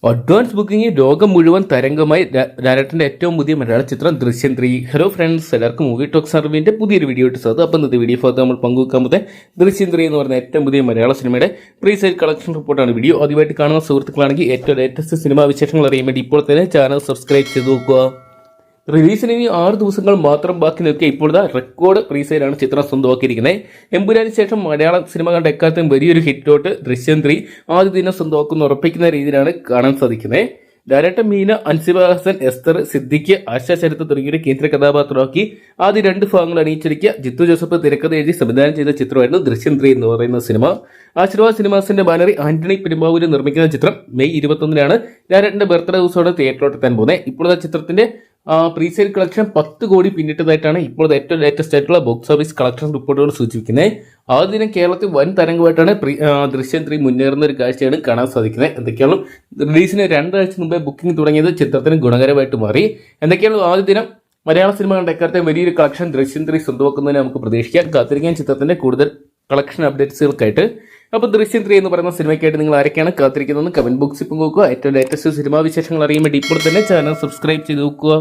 Advance booking ലോകം മുഴുവൻ തരംഗമായി ലാലേട്ടന്റെ ഏറ്റവും പുതിയ മലയാള ചിത്രം ദൃശ്യം 3. ഹലോ ഫ്രണ്ട്സ്, എല്ലാവർക്കും മൂവി ടോക്സ് സർവീന്റെ പുതിയൊരു വീഡിയോ ഇട്ട് സാധനം. അപ്പം ഇന്നത്തെ വീഡിയോ ഭാഗത്ത് നമ്മൾ പങ്കുവെക്കാൻ പോകുന്നത് ദൃശ്യം 3 എന്ന് പറയുന്ന ഏറ്റവും പുതിയ മലയാള സിനിമയുടെ പ്രീ സെയിൽ കളക്ഷൻ റിപ്പോർട്ടാണ്. വീഡിയോ ആദ്യമായിട്ട് കാണുന്ന സുഹൃത്തുക്കളാണെങ്കിൽ ഏറ്റവും ലേറ്റസ്റ്റ് സിനിമാ വിശേഷങ്ങൾ അറിയാൻ വേണ്ടി ഇപ്പോൾ തന്നെ ചാനൽ സബ്സ്ക്രൈബ് ചെയ്ത് നോക്കുക. റിലീസിന് ഇനി 6 ദിവസങ്ങൾ മാത്രം ബാക്കി നിൽക്കുക ഇപ്പോഴത്തെ റെക്കോർഡ് പ്രീസെയിലാണ് ചിത്രം സ്വന്തമാക്കിയിരിക്കുന്നത്. എമ്പുരാന് ശേഷം മലയാള സിനിമ കണ്ട എക്കാലത്തും വലിയൊരു ഹിറ്റോട്ട് ദൃശ്യം 3 ആദ്യ ദിനം സ്വന്തമാക്കുന്ന ഉറപ്പിക്കുന്ന രീതിയിലാണ് കാണാൻ സാധിക്കുന്നത്. ലാലേട്ടൻ, മീന, അൻസിബ ഹസൻ, എസ്തർ, സിദ്ദിഖ്, ആശാ ശരത്ത് തുടങ്ങിയ കേന്ദ്ര കഥാപാത്രമാക്കി ആദ്യ 2 ഭാഗങ്ങൾ അണിയിച്ചൊരുക്കിയ ജിത്തു ജോസഫ് തിരക്കഥ എഴുതി സംവിധാനം ചെയ്ത ചിത്രമായിരുന്നു ദൃശ്യം 3 എന്ന് പറയുന്ന സിനിമ. ആശീർവാദ് സിനിമാസിന്റെ ബാനറിൽ ആന്റണി പെരുമ്പാവൂര് നിർമ്മിക്കുന്ന ചിത്രം മെയ് 21 ലാലേട്ടന്റെ ബർത്ത്ഡേ ദിവസത്തോടെ തിയേറ്ററിലോട്ടെത്താൻ പോകുന്നത്. ഇപ്പോഴത്തെ ചിത്രത്തിന്റെ പ്രീസെയിൽ കളക്ഷൻ 10 കോടി പിന്നിട്ടതായിട്ടാണ് ഇപ്പോഴത്തെ ഏറ്റവും ലേറ്റസ്റ്റ് ആയിട്ടുള്ള ബോക്സ് ഓഫീസ് കളക്ഷൻ റിപ്പോർട്ടുകൾ സൂചിപ്പിക്കുന്നത്. ആദ്യ ദിനം കേരളത്തിൽ വൻ തരംഗമായിട്ടാണ് ദൃശ്യം 3 മുന്നേറുന്ന ഒരു കാഴ്ചയാണ് കാണാൻ സാധിക്കുന്നത്. എന്തൊക്കെയാണ് റിലീസിന് 2 ആഴ്ച മുമ്പേ ബുക്കിംഗ് തുടങ്ങിയത് ചിത്രത്തിന് ഗുണകരമായിട്ട് മാറി. എന്തൊക്കെയാണ് ആദ്യ ദിനം മലയാള സിനിമ കണ്ട എക്കാലത്തെ വലിയൊരു കളക്ഷൻ ദൃശ്യം 3 സ്വന്തമാക്കുന്നതിന് നമുക്ക് പ്രതീക്ഷിക്കാം. കാത്തിരിക്കാൻ ചിത്രത്തിന്റെ കൂടുതൽ കളക്ഷൻ അപ്ഡേറ്റ്സുകൾക്കായിട്ട്. അപ്പോൾ ദൃശ്യം 3 എന്ന് പറയുന്ന സിനിമയ്ക്കായിട്ട് നിങ്ങൾ ആരൊക്കെയാണ് കാത്തിരിക്കുന്നതെന്ന് കമന്റ് ബോക്സിൽ പങ്കുവെക്കുക. ഏറ്റവും ലേറ്റസ്റ്റ് സിനിമാ വിശേഷങ്ങൾ അറിയാൻ വേണ്ടി ഇപ്പോൾ തന്നെ ചാനൽ സബ്സ്ക്രൈബ് ചെയ്ത് നോക്കുക.